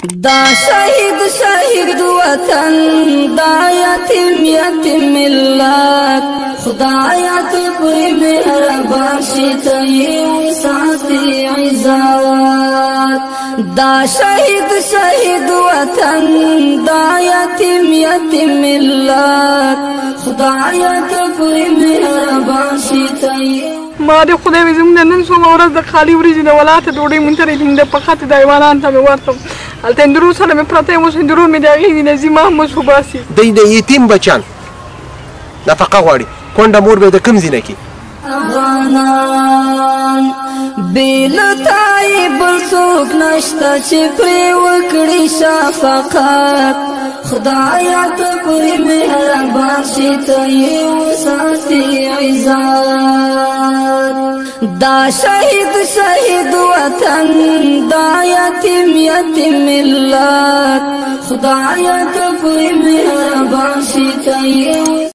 دا شهید وطن دا یتیم ملت خدایا ته پوری مهربان شي ته یې ساتي عزت دا شهید وطن دا یتیم ملت خدایا ته پوری مهربان شي ته ما د خدای زموږ نن څومره ورځ د خالي وریجې نه ولاته ډوډۍ مونږ ته د پخاتې د حیوانان ته مې ورتم هلته هندرو سره مې پرته یم اوس هندرو مې د هغې د نظیم احمد وباسي دی د یتیم بچیان نفقه غواړي کونډه مور به د کوم ځای نه کي افغانان بېل تای بل څوک نشته چې پرې وکړي شفقت خدایا ته پوری مهربان شي ته یې وساتي عزت دا شهید وطن دا یتیم ملت خدایا ته پوری مهربان شي ته یې